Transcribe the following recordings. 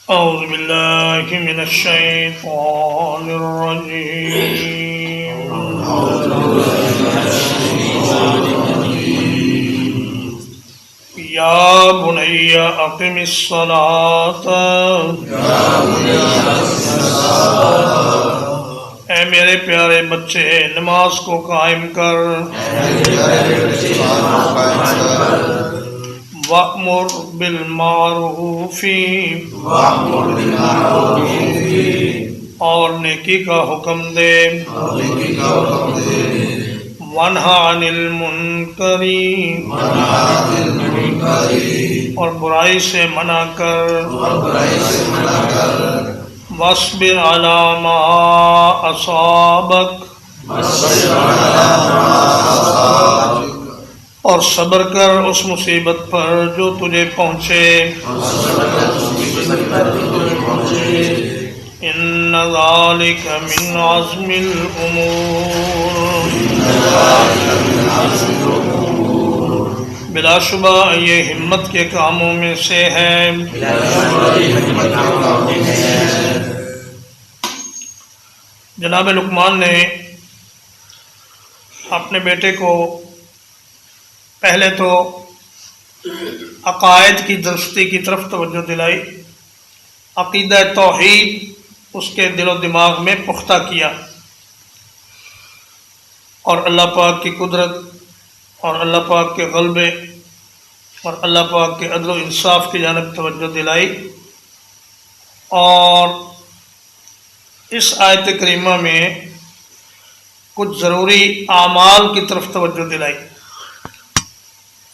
أعوذ بالله من الشيطان الرجيم يا بني أقم الصلاة اے میرے پیارے بچے نماز کو قائم کر وَأْمُرْ بِالْمَعْرُوفِ اور نیکی کا حکم دے وَانْهَ عَنِ الْمُنْكَرِ اور برائی سے منع کر وَاصْبِرْ عَلَى مَا أَصَابَكَ اور صبر کر اس مصیبت پر جو تجھے پہنچے ان ذالک من عزم الامور بلا شبہ یہ ہمت کے کاموں میں سے ہے جناب لقمان نے اپنے بیٹے کو پہلے تو عقائد کی درستی کی طرف توجہ دلائی، عقیدہ توحید اس کے دل و دماغ میں پختہ کیا اور اللہ پاک کی قدرت اور اللہ پاک کے غلبے اور اللہ پاک کے عدل و انصاف کی جانب توجہ دلائی، اور اس آیت کریمہ میں کچھ ضروری اعمال کی طرف توجہ دلائی۔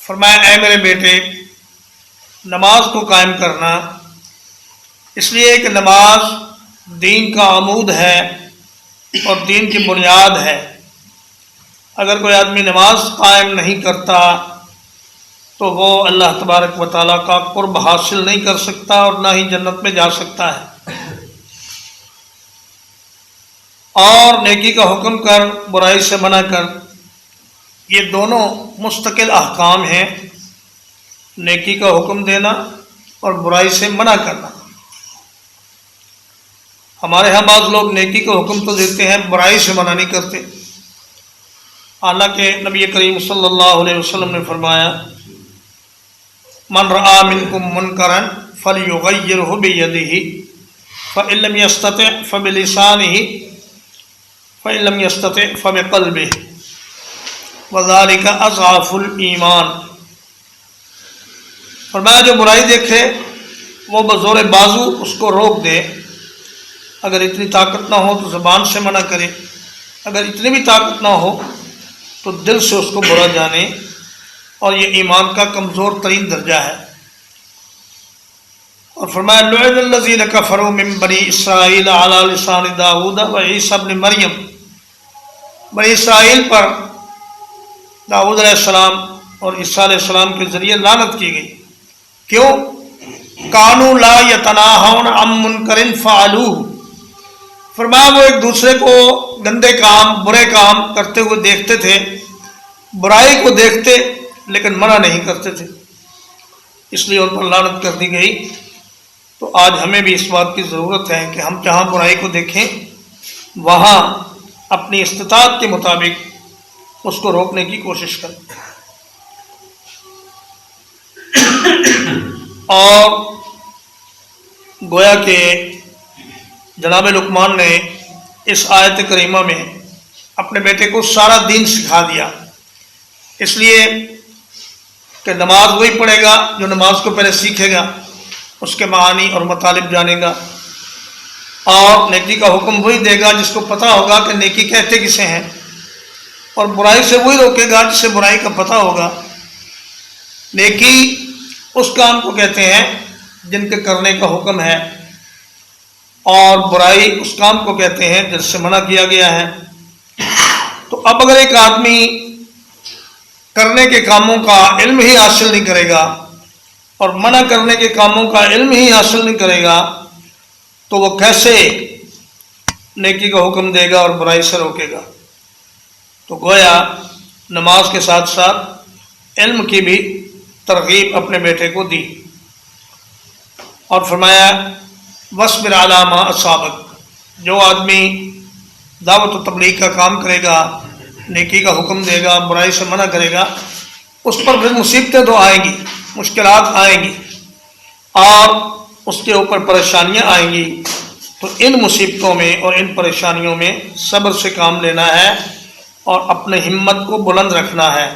فرمایا اے میرے بیٹے نماز کو قائم کرنا، اس لیے کہ نماز دین کا عمود ہے اور دین کی بنیاد ہے۔ اگر کوئی آدمی نماز قائم نہیں کرتا تو وہ اللہ تبارک و تعالیٰ کا قرب حاصل نہیں کر سکتا اور نہ ہی جنت میں جا سکتا ہے۔ اور نیکی کا حکم کر برائی سے منع کر، یہ دونوں مستقل احکام ہیں، نیکی کا حکم دینا اور برائی سے منع کرنا۔ ہمارے ہاں بعض لوگ نیکی کا حکم تو دیتے ہیں، برائی سے منع نہیں کرتے، حالانکہ نبی کریم صلی اللہ علیہ وسلم نے فرمایا من رآ منکم منکرا فلیغیرہ بیدہ فإن لم یستطع فبلسانہ فإن لم یستطع فبقلبہ وَذَلِكَ أَضْعَفُ الْإِيمَانِ۔ فرمایا جو برائی دیکھے وہ بزور بازو اس کو روک دے، اگر اتنی طاقت نہ ہو تو زبان سے منع کرے، اگر اتنی بھی طاقت نہ ہو تو دل سے اس کو برا جانے، اور یہ ایمان کا کمزور ترین درجہ ہے۔ اور فرمایا لعن الذین کفروا من بنی اسرائیل علی لسان داؤد و عیسی ابن مریم، بنی اسرائیل پر داؤد علیہ السلام اور عیسیٰ علیہ السلام کے ذریعے لعنت کی گئی۔ کیوں؟ کانوا لا یتناہون عن منکر فعلوہ، فرمایا وہ ایک دوسرے کو گندے کام برے کام کرتے ہوئے دیکھتے تھے، برائی کو دیکھتے لیکن منع نہیں کرتے تھے، اس لیے ان پر لعنت کر دی گئی۔ تو آج ہمیں بھی اس بات کی ضرورت ہے کہ ہم جہاں برائی کو دیکھیں وہاں اپنی استطاعت کے مطابق اس کو روکنے کی کوشش کریں۔ اور گویا کہ جناب لقمان نے اس آیت کریمہ میں اپنے بیٹے کو سارا دین سکھا دیا، اس لیے کہ نماز وہی پڑھے گا جو نماز کو پہلے سیکھے گا، اس کے معانی اور مطالب جانے گا، اور نیکی کا حکم وہی دے گا جس کو پتہ ہوگا کہ نیکی کہتے کسے ہیں، اور برائی سے وہی روکے گا جسے برائی کا پتہ ہوگا۔ نیکی اس کام کو کہتے ہیں جن کے کرنے کا حکم ہے، اور برائی اس کام کو کہتے ہیں جس سے منع کیا گیا ہے۔ تو اب اگر ایک آدمی کرنے کے کاموں کا علم ہی حاصل نہیں کرے گا اور منع کرنے کے کاموں کا علم ہی حاصل نہیں کرے گا تو وہ کیسے نیکی کا حکم دے گا اور برائی سے روکے گا؟ تو گویا نماز کے ساتھ ساتھ علم کی بھی ترغیب اپنے بیٹے کو دی، اور فرمایا وَاصْبِرْ عَلَىٰ مَا أَصَابَكَ، جو آدمی دعوت و تبلیغ کا کام کرے گا، نیکی کا حکم دے گا، برائی سے منع کرے گا، اس پر پھر مصیبتیں تو آئیں گی، مشکلات آئیں گی اور اس کے اوپر پریشانیاں آئیں گی، تو ان مصیبتوں میں اور ان پریشانیوں میں صبر سے کام لینا ہے اور اپنے ہمت کو بلند رکھنا ہے۔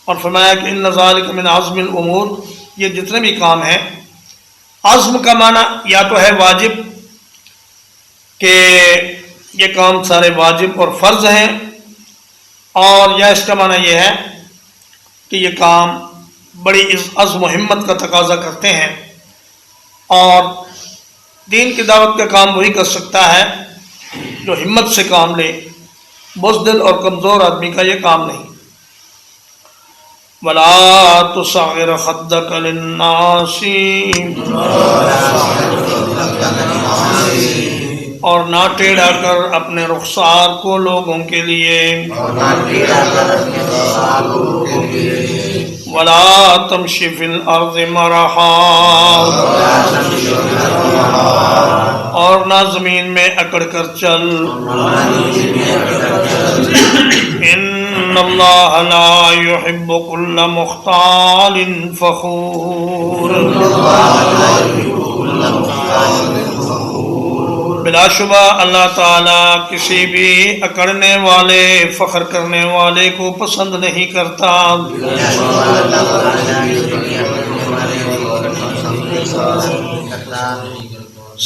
اور فرمایا کہ ان ذالک من عزم الامور، یہ جتنے بھی کام ہیں، عزم کا معنی یا تو ہے واجب کہ یہ کام سارے واجب اور فرض ہیں، اور یا اس کا معنی یہ ہے کہ یہ کام بڑی عزم و ہمت کا تقاضا کرتے ہیں، اور دین کی دعوت کا کام وہی کر سکتا ہے جو ہمت سے کام لے، بزدل اور کمزور آدمی کا یہ کام نہیں۔ وَلَا تُصَغِّرْ خَدَّكَ لِلنَّاسِ، اور نہ ٹیڑھا کر اپنے رخسار کو لوگوں کے لیے، وَلَا تَمْشِ فِي الْأَرْضِ مَرَحًا، اور نہ زمین میں اکڑ کر چل، ان اللہ لا يحب كل مختال فخور، بلا شبہ اللہ تعالیٰ کسی بھی اکڑنے والے، فخر کرنے والے کو پسند نہیں کرتا۔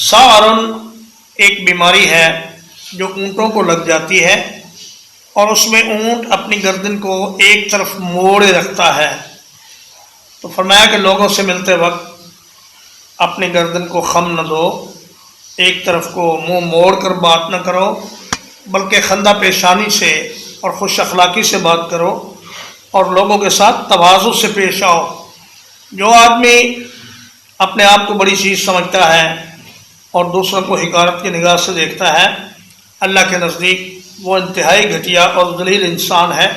سارن ایک بیماری ہے جو اونٹوں کو لگ جاتی ہے، اور اس میں اونٹ اپنی گردن کو ایک طرف موڑے رکھتا ہے، تو فرمایا کہ لوگوں سے ملتے وقت اپنی گردن کو خم نہ دو، ایک طرف کو منہ موڑ کر بات نہ کرو، بلکہ خندہ پیشانی سے اور خوش اخلاقی سے بات کرو، اور لوگوں کے ساتھ تواضع سے پیش آؤ۔ جو آدمی اپنے آپ کو بڑی چیز سمجھتا ہے اور دوسروں کو حقارت کی نگاہ سے دیکھتا ہے، اللہ کے نزدیک وہ انتہائی گھٹیا اور ذلیل انسان ہے،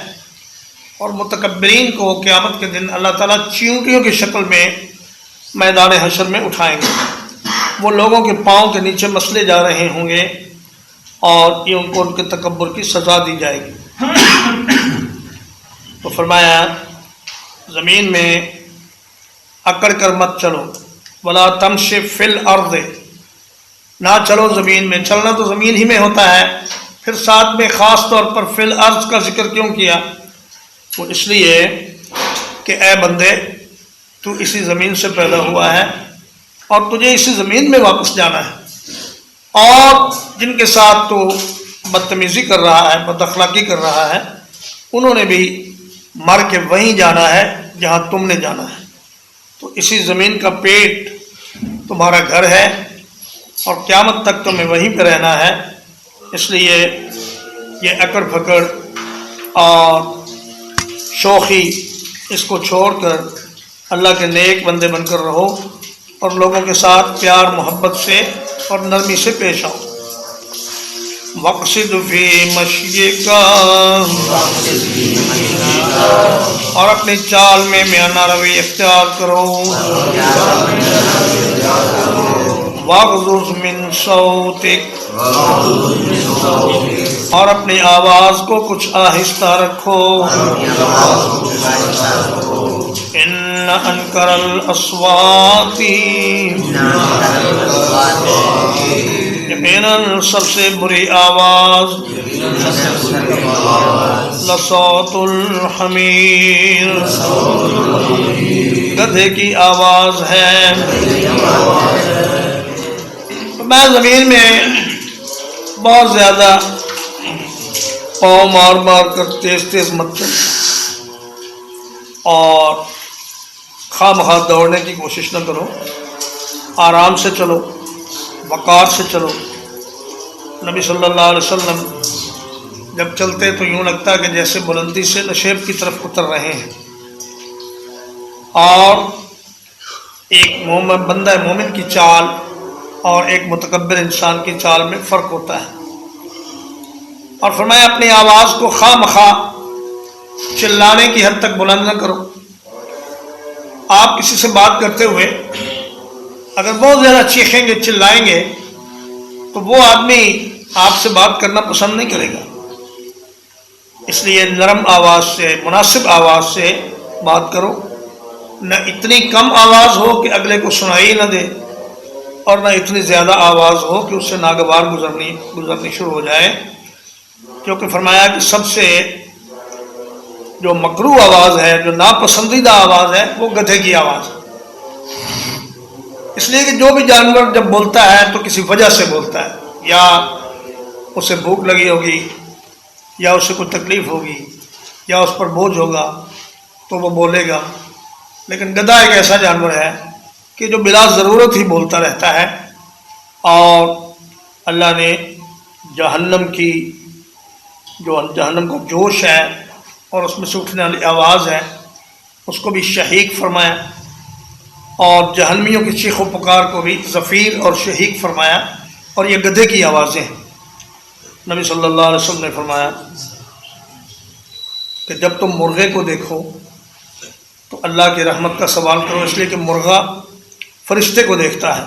اور متکبرین کو قیامت کے دن اللہ تعالیٰ چیونٹیوں کی شکل میں میدان حشر میں اٹھائیں گے، وہ لوگوں کے پاؤں کے نیچے مسلے جا رہے ہوں گے، اور یہ ان کو ان کے تکبر کی سزا دی جائے گی۔ تو فرمایا زمین میں اکڑ کر مت چلو، ولا تمشِ فی الارض، نہ چلو زمین میں، چلنا تو زمین ہی میں ہوتا ہے، پھر ساتھ میں خاص طور پر فی الارض کا ذکر کیوں کیا؟ وہ اس لیے کہ اے بندے، تو اسی زمین سے پیدا ہوا ہے اور تجھے اسی زمین میں واپس جانا ہے، اور جن کے ساتھ تو بدتمیزی کر رہا ہے، بد اخلاقی کر رہا ہے، انہوں نے بھی مر کے وہیں جانا ہے جہاں تم نے جانا ہے، تو اسی زمین کا پیٹ تمہارا گھر ہے، اور قیامت تک تمہیں وہیں پہ رہنا ہے۔ اس لیے یہ اکڑ پھکڑ اور شوخی اس کو چھوڑ کر اللہ کے نیک بندے بن کر رہو، اور لوگوں کے ساتھ پیار محبت سے اور نرمی سے پیش آؤ۔ وَاقْصِدْ فِي مَشْيِكَ، اور اپنی چال میں میانہ روی اختیار کرو۔ وَاغْضُضْ مِنْ صَوْتِكَ، اور اپنی آواز کو کچھ آہستہ رکھو۔ إِنَّ أَنْكَرَ الْأَصْوَاتِ، یقیناً سب سے بری آواز، لصوت الحمیر، گدھے کی آواز ہے۔ میں زمین میں بہت زیادہ پاؤں مار مار کر تیز تیز مت چل، اور خواہ مخواہ دوڑنے کی کوشش نہ کرو، آرام سے چلو، وقار سے چلو۔ نبی صلی اللہ علیہ وسلم جب چلتے تو یوں لگتا کہ جیسے بلندی سے نشیب کی طرف اتر رہے ہیں، اور ایک مومن بندہ مومن کی چال اور ایک متکبر انسان کی چال میں فرق ہوتا ہے۔ اور فرمایا اپنی آواز کو خواہ مخواہ چلانے کی حد تک بلند نہ کرو۔ آپ کسی سے بات کرتے ہوئے اگر بہت زیادہ چیخیں گے چلائیں گے تو وہ آدمی آپ سے بات کرنا پسند نہیں کرے گا. اس لیے نرم آواز سے، مناسب آواز سے بات کرو، نہ اتنی کم آواز ہو کہ اگلے کو سنائی نہ دے، اور نہ اتنی زیادہ آواز ہو کہ اس سے ناگوار گزرنی شروع ہو جائے. کیونکہ فرمایا کہ سب سے جو مکروہ آواز ہے، جو ناپسندیدہ آواز ہے، وہ گدھے کی آواز ہے. اس لیے کہ جو بھی جانور جب بولتا ہے تو کسی وجہ سے بولتا ہے، یا اسے بھوک لگی ہوگی، یا اسے کوئی تکلیف ہوگی، یا اس پر بوجھ ہوگا تو وہ بولے گا. لیکن گدھا ایک ایسا جانور ہے کہ جو بلا ضرورت ہی بولتا رہتا ہے. اور اللہ نے جہنم کا جوش ہے اور اس میں سے اٹھنے والی آواز ہے، اس کو بھی شہیق فرمایا، اور جہنمیوں کی چیخ و پکار کو بھی زفیر اور شہیق فرمایا. اور یہ گدھے کی آوازیں ہیں. نبی صلی اللہ علیہ وسلم نے فرمایا کہ جب تم مرغے کو دیکھو تو اللہ کی رحمت کا سوال کرو، اس لیے کہ مرغا فرشتے کو دیکھتا ہے.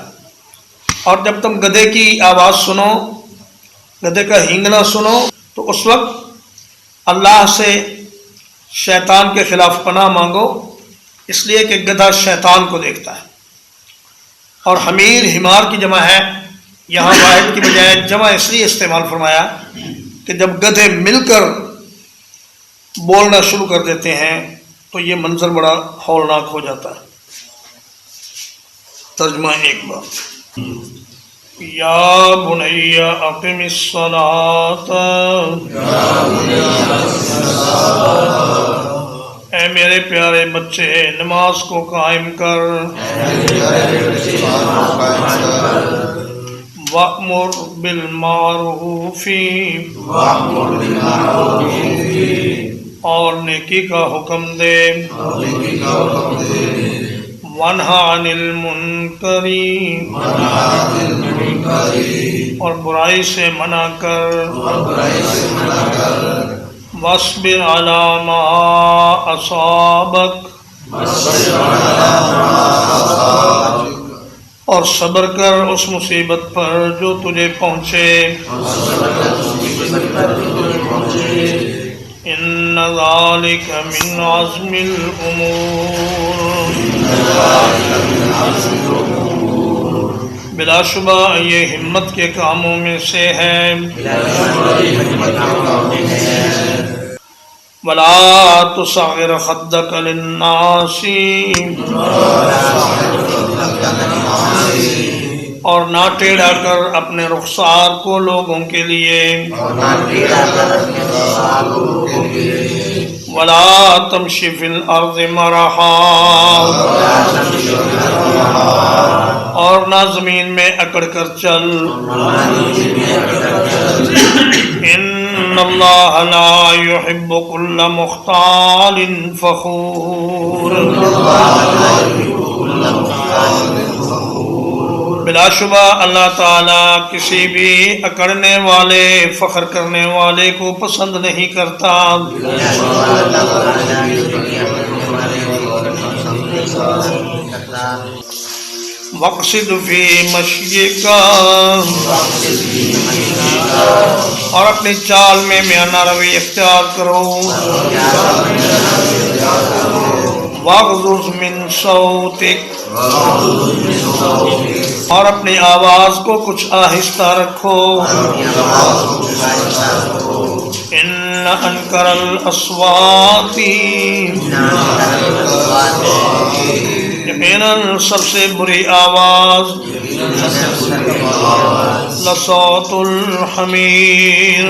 اور جب تم گدھے کی آواز سنو، گدھے کا ہینگنا سنو، تو اس وقت اللہ سے شیطان کے خلاف پناہ مانگو، اس لیے کہ گدھا شیطان کو دیکھتا ہے. اور حمیر حمار کی جمع ہے، یہاں واحد کی بجائے جمع اس لیے استعمال فرمایا کہ جب گدھے مل کر بولنا شروع کر دیتے ہیں تو یہ منظر بڑا ہولناک ہو جاتا ہے. ترجمہ ایک بار، یا بنی اقم الصلاۃ، اے میرے پیارے بچے نماز کو قائم کر. وَأْمُرْ بِالْمَعْرُوفِ، اور نیکی کا حکم دے. وَانْہَ عَنِ الْمُنْکَرِ، اور برائی سے منع کر. وَاصْبِرْ عَلَىٰ مَا أَصَابَكَ، اور صبر کر اس مصیبت پر جو تجھے پہنچے. ان ذالک من عزم الامور، بلا شبہ یہ ہمت کے کاموں میں سے ہے. ولا تصغر خدک للناس، اور نہ ٹیڑھا کر اپنے رخسار کو لوگوں کے لیے. ولا تمش فی الارض مرحا، اور نہ زمین میں اکڑ کر چل. ان اللہ لا يحب كل مختال فخور، بلا شبہ اللہ تعالیٰ کسی بھی اکڑنے والے، فخر کرنے والے کو پسند نہیں کرتا. وَاقْصِدْ فِي مَشْيِكَ، اور اپنی چال میں میانہ روی اختیار کرو. وَاغْضُضْ مِنْ صَوْتِكَ، اور اپنی آواز کو کچھ آہستہ رکھو. ان انکر الاصوات، یقیناً سب سے بری آواز، لصوت الحمیر،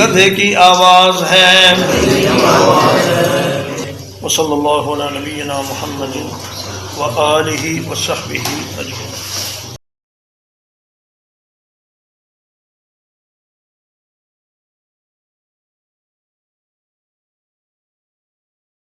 گدھے کی آواز ہے. وصلی اللہ علی نبینا محمد وآلہ وصحبہ اجمعین.